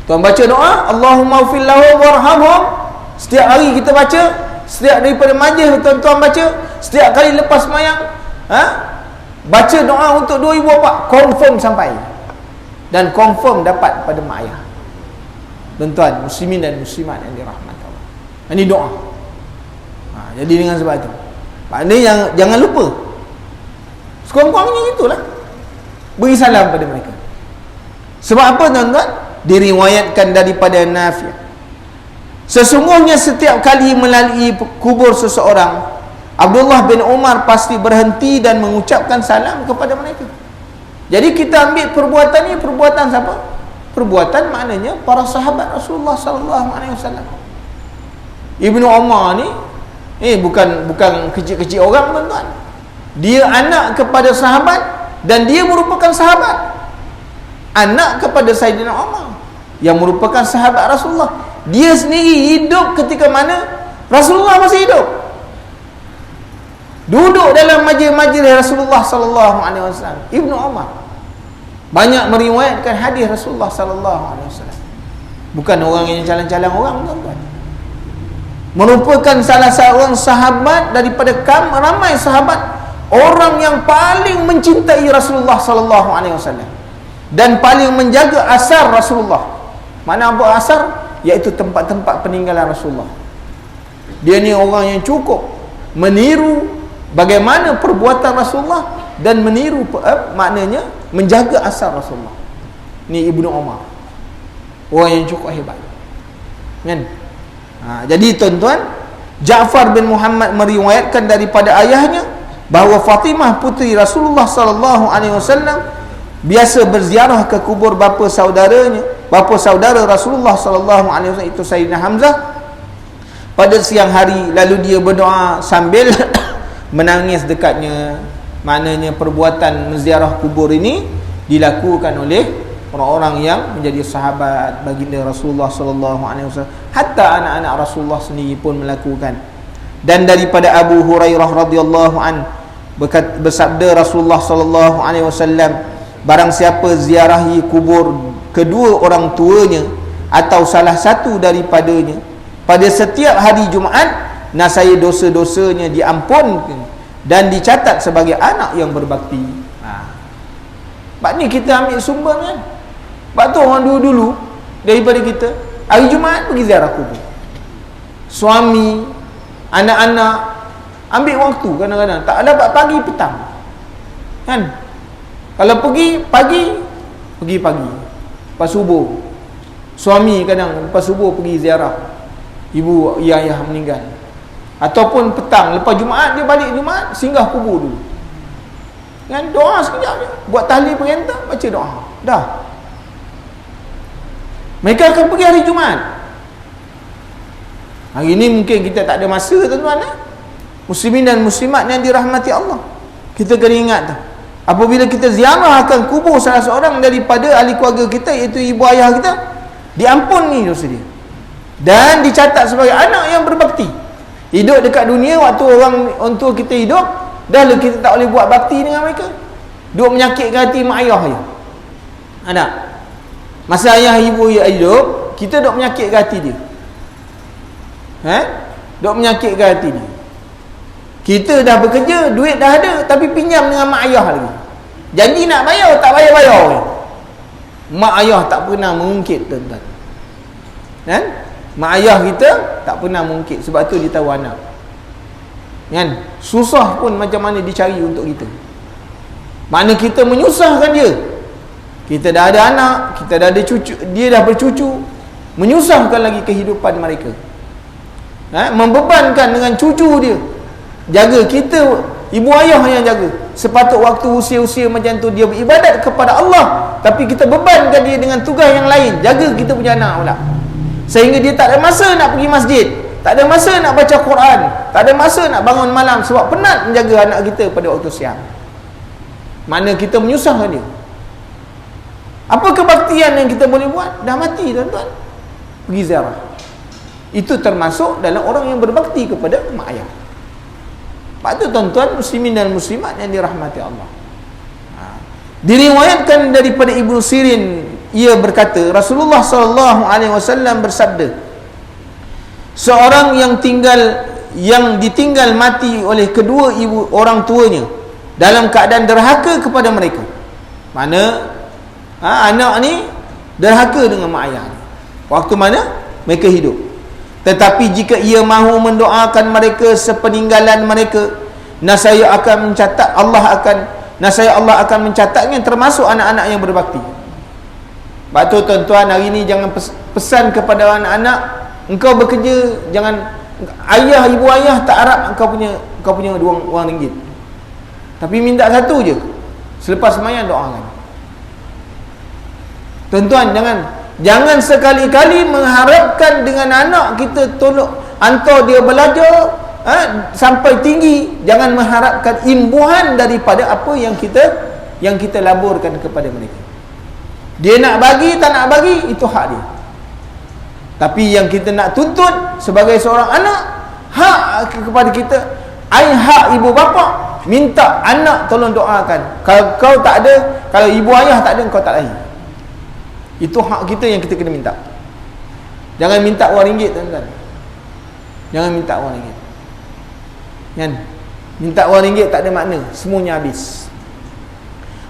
[SPEAKER 3] Tuan baca doa, Allahumma ighfir lahum warhamhum. Setiap hari kita baca, setiap daripada majlis tuan-tuan baca, setiap kali lepas sembahyang, baca doa untuk 2 ibu bapa, confirm sampai. Dan confirm dapat pada mak ayah. Tuan-tuan, muslimin dan muslimat yang dirahmati Allah. Ini doa. Jadi dengan sebab itu, maknanya jangan lupa. Sekurang-kurangnya itulah. Beri salam pada mereka. Sebab apa tuan-tuan? Diriwayatkan daripada Nafi', sesungguhnya setiap kali melalui kubur seseorang, Abdullah bin Umar pasti berhenti dan mengucapkan salam kepada mereka. Jadi kita ambil perbuatan ni, perbuatan siapa? Perbuatan maknanya para sahabat Rasulullah sallallahu alaihi wasallam. Ibnu Umar ni bukan kecil-kecil orang tuan-tuan. Dia anak kepada sahabat dan dia merupakan sahabat. Anak kepada Sayyidina Umar yang merupakan sahabat Rasulullah. Dia sendiri hidup ketika mana Rasulullah masih hidup. Duduk dalam majlis-majlis Rasulullah sallallahu alaihi wasallam. Ibnu Umar banyak meriwayatkan hadis Rasulullah sallallahu alaihi wasallam. Bukan orang yang calang-calang orang tuan-tuan. Merupakan salah seorang sahabat daripada ramai sahabat, orang yang paling mencintai Rasulullah sallallahu alaihi wasallam dan paling menjaga asar Rasulullah. Mana apa asar? Iaitu tempat-tempat peninggalan Rasulullah. Dia ni orang yang cukup meniru bagaimana perbuatan Rasulullah dan meniru maknanya menjaga asar Rasulullah. Ni Ibnu Umar, orang yang cukup hebat, kan? Jadi tuan-tuan, Ja'far bin Muhammad meriwayatkan daripada ayahnya bahawa Fatimah puteri Rasulullah sallallahu alaihi wasallam biasa berziarah ke kubur bapa saudara Rasulullah sallallahu alaihi wasallam, itu Sayyidina Hamzah, pada siang hari, lalu dia berdoa sambil menangis dekatnya. Maknanya perbuatan menziarah kubur ini dilakukan oleh orang-orang yang menjadi sahabat baginda Rasulullah sallallahu alaihi wasallam. Hatta anak-anak Rasulullah sendiri pun melakukan. Dan daripada Abu Hurairah radhiyallahu an bersabda Rasulullah sallallahu alaihi wasallam, barang siapa ziarahi kubur kedua orang tuanya atau salah satu daripadanya pada setiap hari Jumaat, nasaya dosa-dosanya diampunkan dan dicatat sebagai anak yang berbakti. Sebab ni kita ambil sumber kan. Sebab tu orang dulu-dulu daripada kita hari Jumaat pergi ziarah kubur. Suami, anak-anak ambil waktu kadang-kadang tak dapat pagi petang, kan? Kalau pergi pagi, pergi pagi lepas subuh. Suami kadang lepas subuh pergi ziarah ibu ayah meninggal, ataupun petang lepas Jumaat dia balik Jumaat singgah kubur dulu, kan? Doa sekejap je, buat tahlil perintah, baca doa, dah. Mereka akan pergi hari Jumaat. Hari ini mungkin kita tak ada masa tuan-tuan. Muslimin dan muslimat yang dirahmati Allah, kita kena ingat tu, apabila kita ziarahkan kubur salah seorang daripada ahli keluarga kita, iaitu ibu ayah kita, diampuni dosa dia dan dicatat sebagai anak yang berbakti. Hidup dekat dunia waktu orang tua kita hidup, dah lah kita tak boleh buat bakti dengan mereka, duk menyakitkan hati mak ayah je. Ada masa ayah ibu hidup, kita duk menyakitkan hati dia, duk menyakitkan hati dia. Kita dah bekerja, duit dah ada, tapi pinjam dengan mak ayah lagi, janji nak bayar, tak bayar-bayar. Mak ayah tak pernah mengungkit tuan-tuan, kan? Mak ayah kita tak pernah mengungkit, sebab tu dia tahu anak, kan? Susah pun macam mana dicari untuk kita, mana kita menyusahkan dia. Kita dah ada anak, kita dah ada cucu, dia dah bercucu, menyusahkan lagi kehidupan mereka, membebankan dengan cucu dia. Jaga kita, ibu ayah yang jaga. Sepatut waktu usia-usia macam tu dia beribadat kepada Allah, tapi kita bebankan dia dengan tugas yang lain, jaga kita punya anak pula, sehingga dia tak ada masa nak pergi masjid, tak ada masa nak baca Quran, tak ada masa nak bangun malam, sebab penat menjaga anak kita pada waktu siang. Mana kita menyusahkan dia. Apa kebaktian yang kita boleh buat? Dah mati tuan-tuan, pergi ziarah. Itu termasuk dalam orang yang berbakti kepada mak ayah. Sebab tu tuan-tuan, muslimin dan muslimat yang dirahmati Allah, Diriwayatkan daripada Ibnu Sirin, ia berkata, Rasulullah sallallahu alaihi wasallam bersabda, seorang yang ditinggal mati oleh kedua ibu orang tuanya dalam keadaan derhaka kepada mereka. Mana anak ni derhaka dengan mak ayah waktu mana mereka hidup. Tetapi jika ia mahu mendoakan mereka sepeninggalan mereka, nasaya Allah akan mencatatnya termasuk anak-anak yang berbakti. Sebab tu tuan-tuan, hari ni jangan pesan kepada anak-anak, engkau bekerja, jangan, ibu ayah tak harap engkau punya wang ringgit, tapi minta satu je, selepas sembahyang doakan. Tuan-tuan, jangan sekali-kali mengharapkan dengan anak kita tolong hantar dia belajar sampai tinggi. Jangan mengharapkan imbuhan daripada apa yang kita laburkan kepada mereka. Dia nak bagi, tak nak bagi, itu hak dia. Tapi yang kita nak tuntut sebagai seorang anak, hak kepada kita, hak ibu bapa, minta anak tolong doakan. Kalau kau tak ada, kalau ibu ayah tak ada, kau tak lahir. Itu hak kita yang kita kena minta. Jangan minta wang ringgit, tuan-tuan. Jangan minta wang ringgit. Kan? Minta wang ringgit tak ada makna, semuanya habis.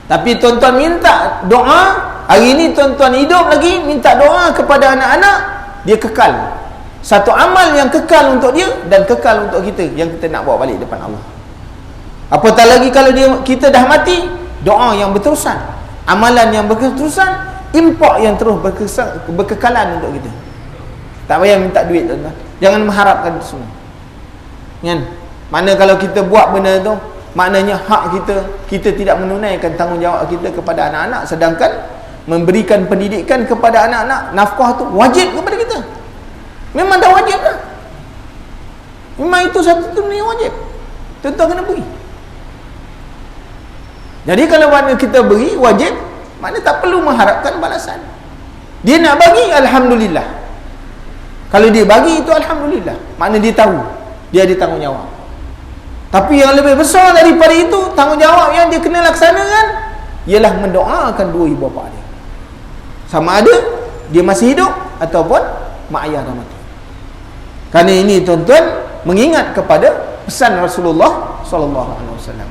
[SPEAKER 3] Tapi tuan-tuan minta doa, hari ni tuan-tuan hidup lagi, minta doa kepada anak-anak, dia kekal. Satu amal yang kekal untuk dia dan kekal untuk kita, yang kita nak bawa balik depan Allah. Apatah lagi kalau kita dah mati, doa yang berterusan, amalan yang berterusan, impak yang terus berkekalan untuk kita. Tak payah minta duit, tuan-tuan. Jangan mengharapkan itu semua. Kan? Mana kalau kita buat benda tu, maknanya hak kita tidak menunaikan tanggungjawab kita kepada anak-anak, sedangkan memberikan pendidikan kepada anak-anak, nafkah tu wajib kepada kita. Memang dah wajib dah. Memang itu satu benda yang wajib. Tuan-tuan kena beri. Jadi kalau mana kita beri wajib, makna tak perlu mengharapkan balasan. Dia nak bagi, alhamdulillah. Kalau dia bagi, itu alhamdulillah, makna dia tahu dia ada tanggungjawab. Tapi yang lebih besar daripada itu, tanggungjawab yang dia kena laksanakan ialah mendoakan dua ibu bapa dia, sama ada dia masih hidup ataupun mak ayah dah mati. Kerana ini, tuan-tuan, mengingat kepada pesan Rasulullah sallallahu alaihi wasallam.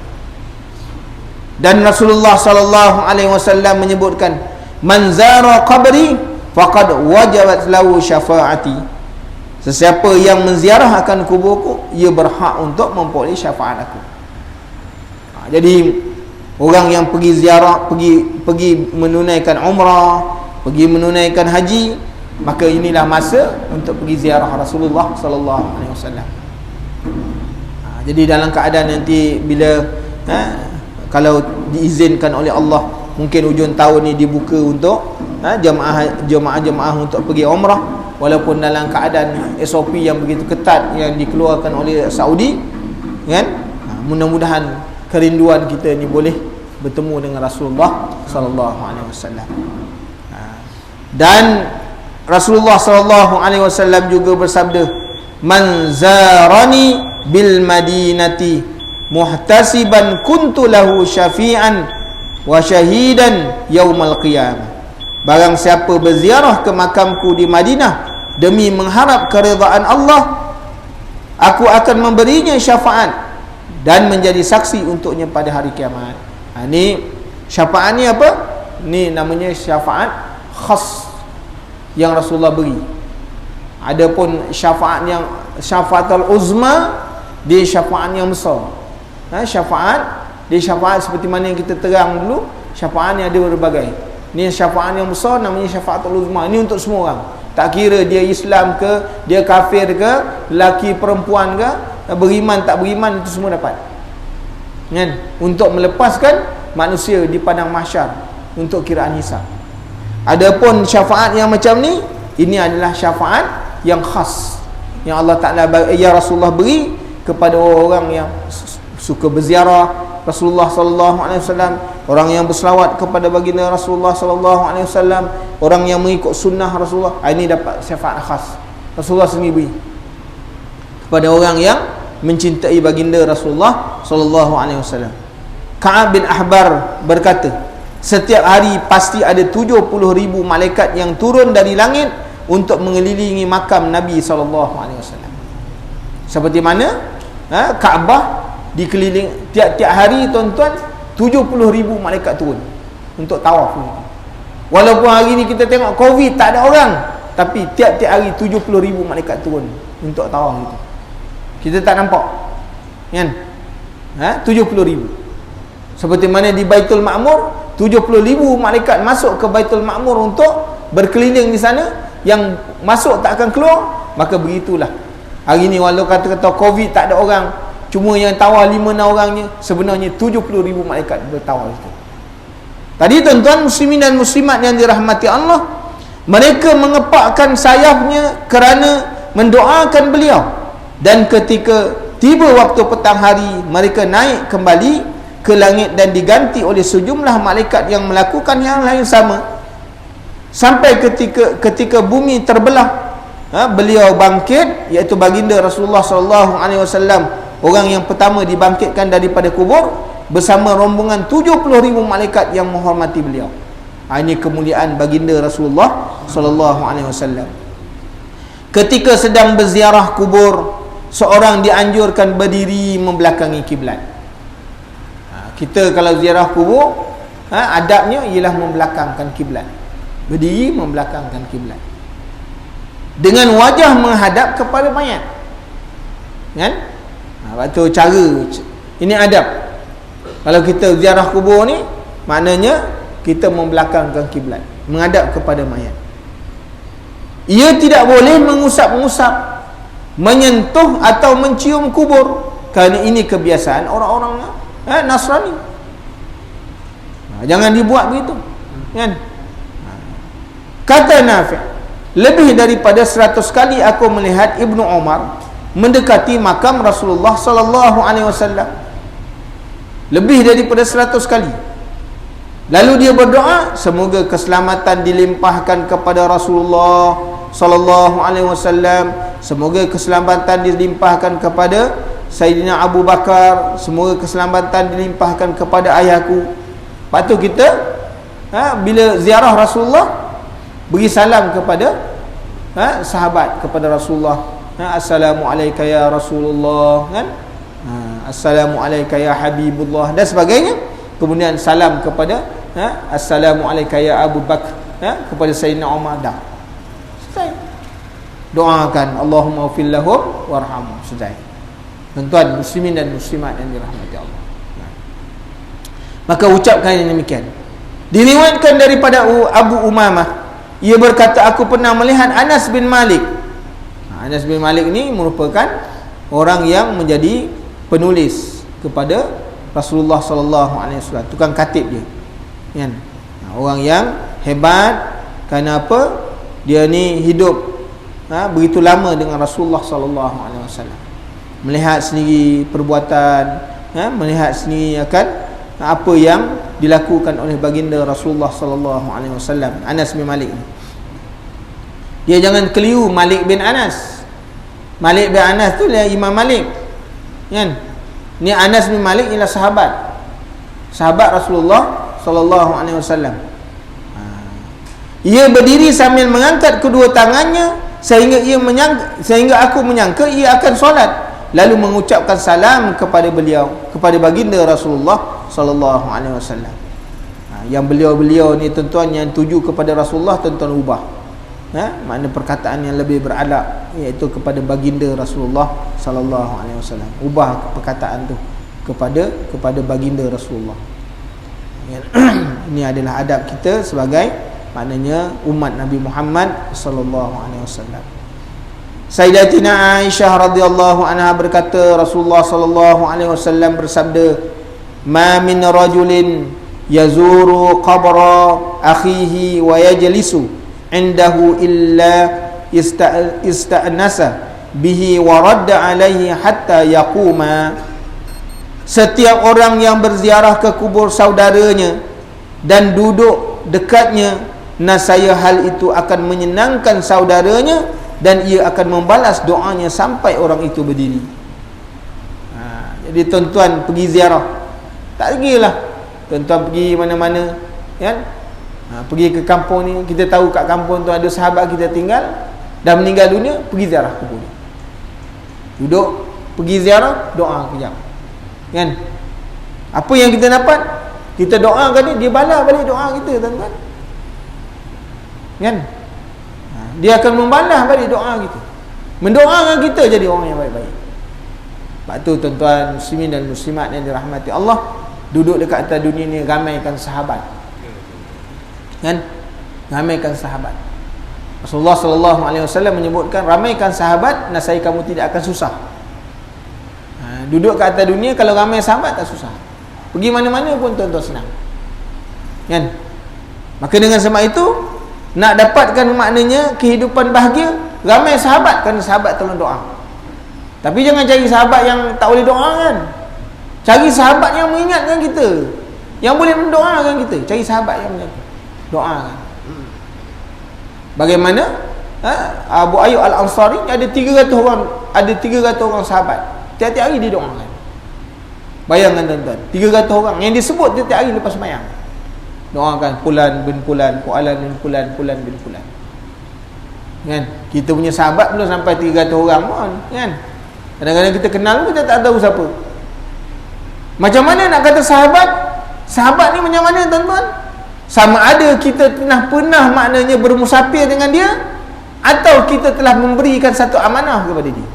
[SPEAKER 3] Dan Rasulullah sallallahu alaihi wasallam menyebutkan, man zara qabri faqad wajabat lahu syafaati. Sesiapa yang menziarah akan kuburku, ia berhak untuk memperoleh syafaat aku. Jadi orang yang pergi ziarah, pergi menunaikan umrah, pergi menunaikan haji, maka inilah masa untuk pergi ziarah Rasulullah sallallahu alaihi wasallam. Jadi dalam keadaan nanti bila kalau diizinkan oleh Allah, mungkin hujung tahun ni dibuka untuk jemaah untuk pergi umrah, walaupun dalam keadaan SOP yang begitu ketat yang dikeluarkan oleh Saudi, kan? Mudah-mudahan kerinduan kita ni boleh bertemu dengan Rasulullah sallallahu alaihi wasallam. Dan Rasulullah sallallahu alaihi wasallam juga bersabda, man zarani bil madinati muhtasiban kuntu lahu syafi'an wa syahidan yaumal qiyamah. Barang siapa berziarah ke makamku di Madinah demi mengharap keridaan Allah, aku akan memberinya syafaat dan menjadi saksi untuknya pada hari kiamat. Ini syafaat ni apa? Ni namanya syafaat khas yang Rasulullah beri. Adapun syafaat yang syafaatul uzma, dia syafaat yang besar. Syafaat seperti mana yang kita terang dulu, syafaat ni ada berbagai. Ni syafaat yang besar namanya syafaatul uzma. Ini untuk semua orang. Tak kira dia Islam ke, dia kafir ke, lelaki perempuan ke, beriman tak beriman, itu semua dapat. Kan? Untuk melepaskan manusia di padang mahsyar untuk kiraan hisab. Adapun syafaat yang macam ni, ini adalah syafaat yang khas yang Allah Ta'ala, ya Rasulullah beri kepada orang yang suka berziarah Rasulullah sallallahu alaihi wasallam, orang yang berselawat kepada baginda Rasulullah sallallahu alaihi wasallam, orang yang mengikut sunnah Rasulullah. Ini dapat syafaat khas Rasulullah sendiri kepada orang yang mencintai baginda Rasulullah sallallahu alaihi wasallam. Ka'ab bin Ahbar berkata, Setiap hari pasti ada 70,000 malaikat yang turun dari langit untuk mengelilingi makam Nabi SAW. Seperti mana Kaabah dikeliling tiap-tiap hari tuan-tuan, 70,000 malaikat turun untuk tawaf. Walaupun hari ni kita tengok Covid tak ada orang, tapi tiap-tiap hari 70,000 malaikat turun untuk tawaf itu. Kita tak nampak kan? 70,000. Seperti mana di Baitul Ma'mur 70,000 malaikat masuk ke Baitul Ma'mur untuk berkeliling di sana, yang masuk tak akan keluar. Maka begitulah hari ni, walau kata-kata Covid tak ada orang, cuma yang tawaf 5-6 orangnya, sebenarnya 70,000 malaikat bertawaf itu. Tadi tuan-tuan muslimin dan muslimat yang dirahmati Allah, mereka mengepakkan sayapnya kerana mendoakan beliau, dan ketika tiba waktu petang hari, mereka naik kembali ke langit dan diganti oleh sejumlah malaikat yang melakukan yang lain sama, sampai ketika bumi terbelah, beliau bangkit, iaitu baginda Rasulullah SAW, orang yang pertama dibangkitkan daripada kubur bersama rombongan 70,000 malaikat yang menghormati beliau. Ini kemuliaan baginda Rasulullah SAW. Ketika sedang berziarah kubur, seorang dianjurkan berdiri membelakangi kiblat. Kita kalau ziarah kubur, adabnya ialah membelakangkan kiblat, berdiri membelakangkan kiblat dengan wajah menghadap kepada mayat, kan? Waktu cara ini adab. Kalau kita ziarah kubur ni, maknanya kita membelakangkan kiblat, menghadap kepada mayat. Ia tidak boleh mengusap-ngusap, menyentuh atau mencium kubur, kerana ini kebiasaan orang-orang Nasrani. Jangan dibuat begitu, kan? Kata Nafi', lebih daripada 100 kali aku melihat Ibnu Umar mendekati makam Rasulullah SAW. Lebih daripada 100 kali. Lalu dia berdoa, semoga keselamatan dilimpahkan kepada Rasulullah SAW, semoga keselamatan dilimpahkan kepada Sayyidina Abu Bakar, semoga keselamatan dilimpahkan kepada ayahku. Lepas tu kita bila ziarah Rasulullah, beri salam kepada sahabat, kepada Rasulullah. Assalamualaikum ya Rasulullah, kan? Assalamualaikum ya Habibullah, dan sebagainya. Kemudian salam kepada Assalamualaikum ya Abu Bakar, kepada Sayyidina Umar. Dah selesai. Doakan Allahumma ufil lahum warhamhum. Selesai. Tuan-tuan muslimin dan muslimat yang dirahmati Allah, maka ucapkan yang demikian. Diriwayatkan daripada Abu Umamah, ia berkata, aku pernah melihat Anas bin Malik. Anas bin Malik ni merupakan orang yang menjadi penulis kepada Rasulullah SAW, tukang katib dia, kan? Orang yang hebat. Kerana apa? Dia ni hidup begitu lama dengan Rasulullah SAW, melihat sendiri perbuatan, melihat sendiri akan apa yang dilakukan oleh baginda Rasulullah SAW. Anas bin Malik ni, dia jangan keliru Malik bin Anas. Malik bin Anas tu lah Imam Malik, kan? Ni Anas bin Malik ialah sahabat Rasulullah SAW. Ia berdiri sambil mengangkat kedua tangannya sehingga aku menyangka ia akan solat, lalu mengucapkan salam kepada beliau, kepada baginda Rasulullah SAW. Yang beliau ni tuan-tuan yang tuju kepada Rasulullah, tuan-tuan ubah, makna perkataan yang lebih beradab, iaitu kepada baginda Rasulullah SAW. Ubah perkataan tu kepada baginda Rasulullah. Ini adalah adab kita sebagai, maknanya, umat Nabi Muhammad SAW. Sayyidatina Aisyah radhiyallahu anha berkata, Rasulullah SAW bersabda, ma min rajulin yazuru qabra akhihi wa yajlisu indahu illa ista'nasa bihi wa radda alaihi hatta yaquma. Setiap orang yang berziarah ke kubur saudaranya dan duduk dekatnya, nasaya hal itu akan menyenangkan saudaranya dan ia akan membalas doanya sampai orang itu berdiri. Jadi tuan-tuan pergi ziarah, tak pergilah tuan-tuan pergi mana-mana, kan? Pergi ke kampung ni, kita tahu kat kampung tu ada sahabat kita tinggal, dah meninggal dunia, pergi ziarah kubur dia. Duduk, pergi ziarah, doa kejap. Kan? Apa yang kita dapat? Kita doakan dia balas balik doa kita, tuan-tuan. Kan? Dia akan membalas balik doa kita. Mendoakan kita jadi orang yang baik-baik. Sebab tu tuan-tuan muslimin dan muslimat yang dirahmati Allah, duduk dekat atas dunia ni ramaikan sahabat. Kan? Ramaikan sahabat. Rasulullah sallallahu alaihi wasallam menyebutkan, ramaikan sahabat, nasai kamu tidak akan susah. Duduk kat atas dunia kalau ramai sahabat tak susah. Pergi mana-mana pun tuan-tuan senang. Kan? Maka dengan sebab itu, nak dapatkan maknanya kehidupan bahagia, ramai sahabat, kerana sahabat tolong doa. Tapi jangan cari sahabat yang tak boleh doa kan. Cari sahabat yang mengingatkan kita, yang boleh mendoakan kita. Cari sahabat yang doakan. Bagaimana? Abu Ayyub Al-Ansari ada 300 orang, ada 300 orang sahabat. Tiap-tiap hari dia doakan. Bayangkan tuan-tuan, 300 orang yang disebut tiap-tiap hari lepas sembahyang. Doakan fulan bin fulan, fulan bin fulan, fulan bin fulan. Kan? Kita punya sahabat belum sampai 300 orang pun, kan? Kadang-kadang kita kenal kita tak tahu siapa. Macam mana nak kata sahabat? Sahabat ni macam mana tuan-tuan? Sama ada kita pernah maknanya bermusafir dengan dia, atau kita telah memberikan satu amanah kepada dia.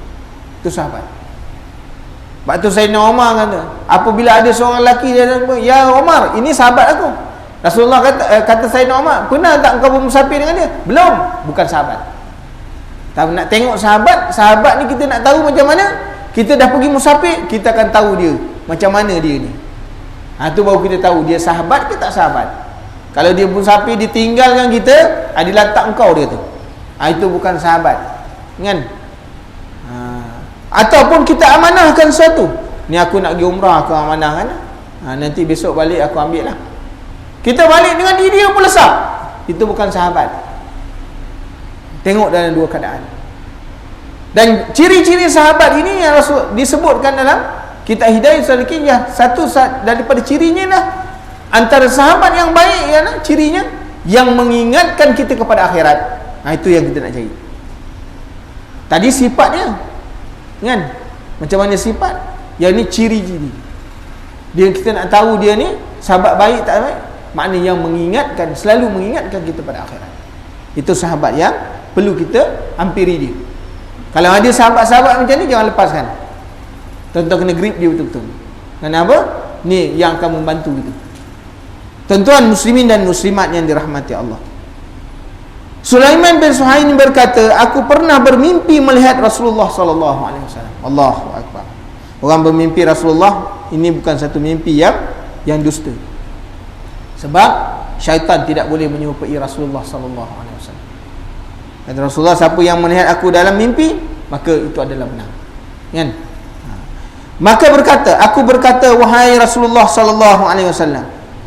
[SPEAKER 3] Itu sahabat. Sebab tu Sayyidina Umar kata, apabila ada seorang lelaki dia kata, ya Umar, ini sahabat aku. Rasulullah kata Sayyidina Umar, pernah tak kau bermusafir dengan dia? Belum. Bukan sahabat. Tapi nak tengok sahabat, sahabat ni kita nak tahu macam mana. Kita dah pergi musafir, kita akan tahu dia macam mana dia ni. Tu baru kita tahu dia sahabat ke tak sahabat. Kalau dia musafir ditinggalkan kita, dia letak engkau dia tu. Itu bukan sahabat. Kan? Ataupun kita amanahkan sesuatu. Ni aku nak pergi umrah, aku amanahkan. Nanti besok balik aku ambil lah. Kita balik dengan diri yang melesap. Itu bukan sahabat. Tengok dalam dua keadaan. Dan ciri-ciri sahabat ini yang Rasul disebutkan dalam kitab Hidayah Salikiyah. Satu daripada cirinya lah, antara sahabat yang baik ialah cirinya yang mengingatkan kita kepada akhirat. Itu yang kita nak cari. Tadi sifatnya, kan? Macam mana sifat? Yang ni ciri-ciri. Dia kita nak tahu dia ni sahabat baik tak baik. Makna yang mengingatkan, selalu mengingatkan kita pada akhirat. Itu sahabat yang perlu kita hampiri dia. Kalau ada sahabat-sahabat macam ni, jangan lepaskan. Tuan-tuan kena grip dia betul-betul. Kenapa? Ni yang akan membantu kita. Tuan-tuan muslimin dan muslimat yang dirahmati Allah. Sulaiman bin Suhail berkata, aku pernah bermimpi melihat Rasulullah sallallahu alaihi wasallam. Allahu akbar. Orang bermimpi Rasulullah, ini bukan satu mimpi yang dusta. Sebab syaitan tidak boleh menyerupai Rasulullah sallallahu alaihi wasallam. Kata Rasulullah, siapa yang melihat aku dalam mimpi, maka itu adalah benar. Kan? Maka aku berkata, wahai Rasulullah sallallahu alaihi wasallam,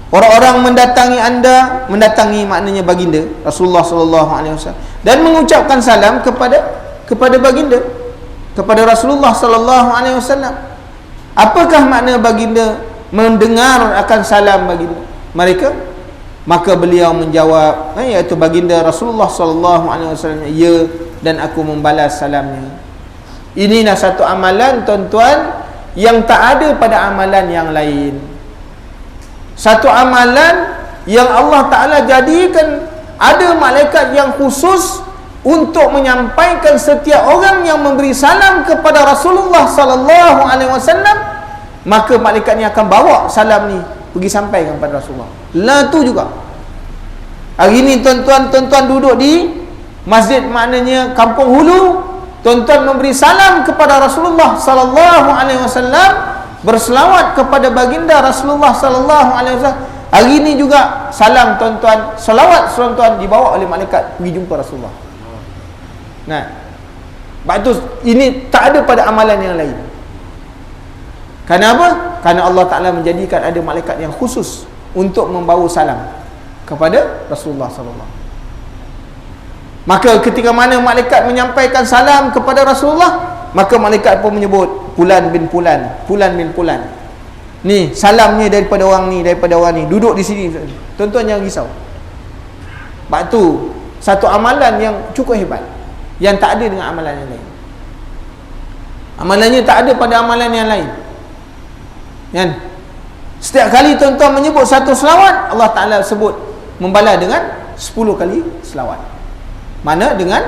[SPEAKER 3] orang-orang mendatangi anda, mendatangi maknanya baginda Rasulullah sallallahu alaihi wasallam, dan mengucapkan salam kepada baginda, kepada Rasulullah sallallahu alaihi wasallam. Apakah makna baginda mendengar akan salam baginda mereka? Maka beliau menjawab, iaitu baginda Rasulullah sallallahu alaihi wasallam, ya, dan aku membalas salamnya. Inilah satu amalan tuan-tuan yang tak ada pada amalan yang lain. Satu amalan yang Allah Ta'ala jadikan ada malaikat yang khusus untuk menyampaikan setiap orang yang memberi salam kepada Rasulullah sallallahu alaihi wasallam, maka malaikat ni akan bawa salam ni pergi sampaikan kepada Rasulullah. Lah tu juga. Hari ni tuan-tuan duduk di masjid maknanya Kampung Hulu, tuan-tuan memberi salam kepada Rasulullah sallallahu alaihi wasallam, berselawat kepada baginda Rasulullah sallallahu alaihi wasallam. Hari ini juga salam tuan-tuan, selawat tuan-tuan dibawa oleh malaikat pergi jumpa Rasulullah. Nah, sebab tu ini tak ada pada amalan yang lain. Kenapa? Kerana Allah Ta'ala menjadikan ada malaikat yang khusus untuk membawa salam kepada Rasulullah sallallahu. Maka ketika mana malaikat menyampaikan salam kepada Rasulullah, maka malaikat pun menyebut fulan bin fulan, fulan bin fulan. Ni salamnya daripada orang ni, duduk di sini. Tuan-tuan jangan risau. Sebab tu satu amalan yang cukup hebat, yang tak ada dengan amalan yang lain. Amalannya tak ada pada amalan yang lain. Kan? Setiap kali tuan-tuan menyebut satu selawat, Allah Ta'ala sebut membalas dengan 10 kali selawat. Mana? Dengan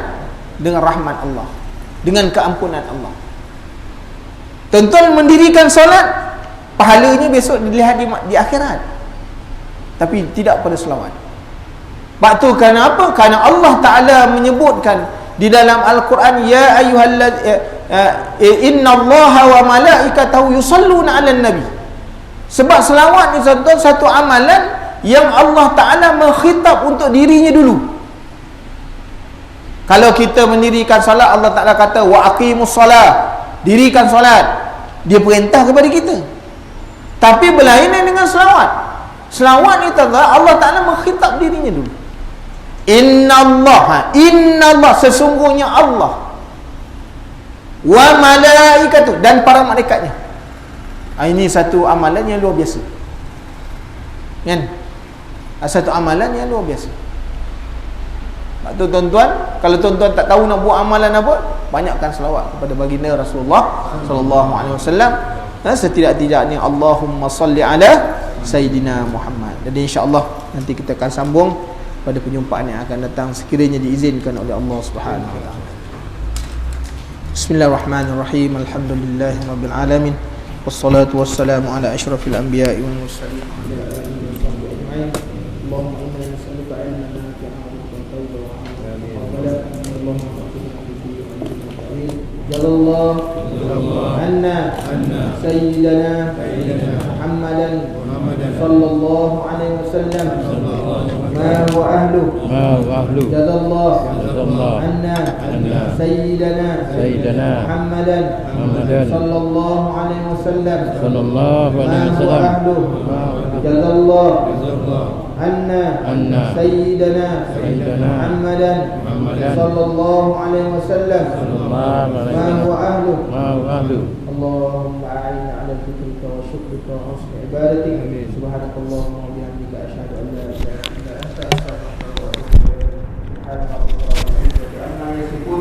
[SPEAKER 3] rahmat Allah, dengan keampunan Allah. Tuan-tuan mendirikan solat, pahalanya besok dilihat di akhirat, tapi tidak pada selawat. Sebab tu kerana apa? Kerana Allah Ta'ala menyebutkan di dalam Al-Quran, ya innallaha wa malaikatahu yusalluna 'alan nabi. Sebab selawat ni tuan-tuan satu amalan yang Allah Ta'ala mengkhitab untuk dirinya dulu. Kalau kita mendirikan solat, Allah Ta'ala kata wa aqimus solat, dirikan solat, dia perintah kepada kita. Tapi berlainan dengan selawat. Selawat ni tuan-tuan, Allah Ta'ala mengkhitab dirinya dulu. Inna Allah, sesungguhnya Allah, wa malaikatu, dan para malaikatnya. Ini satu amalan yang luar biasa, kan? Satu amalan yang luar biasa. Sebab tu tuan-tuan, kalau tuan-tuan tak tahu nak buat amalan apa, banyakkan selawat kepada baginda Rasulullah sallallahu alaihi wasallam. Setidak-tidaknya Allahumma salli ala Sayyidina Muhammad. Jadi insya-Allah nanti kita akan sambung pada perjumpaan yang akan datang, sekiranya diizinkan oleh Allah Subhanahu wa taala. Bismillahirrahmanirrahim. Alhamdulillahirabbil alamin. Wassalatu wassalamu ala asyrafil anbiya'i wal mursalin. Allahumma inna nas'aluka ilman nafi'an wa tawbatan wa Allahumma Jalallah anna sayyidana Muhammadan sallallahu alaihi wasallam ma huwa ahlu Jalallah anna sayyidana Muhammadan sallallahu alaihi wasallam ma huwa ahlu Jalallah anna sayyidana Muhammadan sallallahu alaihi wasallam ma huwa ahlu Allahumma a'inna ala dhikrika wa syukrika wa husni ibadatik. Subhanakallahumma wa bihamdika asyhadu an la ilaha illa anta astaghfiruka wa atubu ilaik. Subhanallah wa bihamdihi amma yasifun.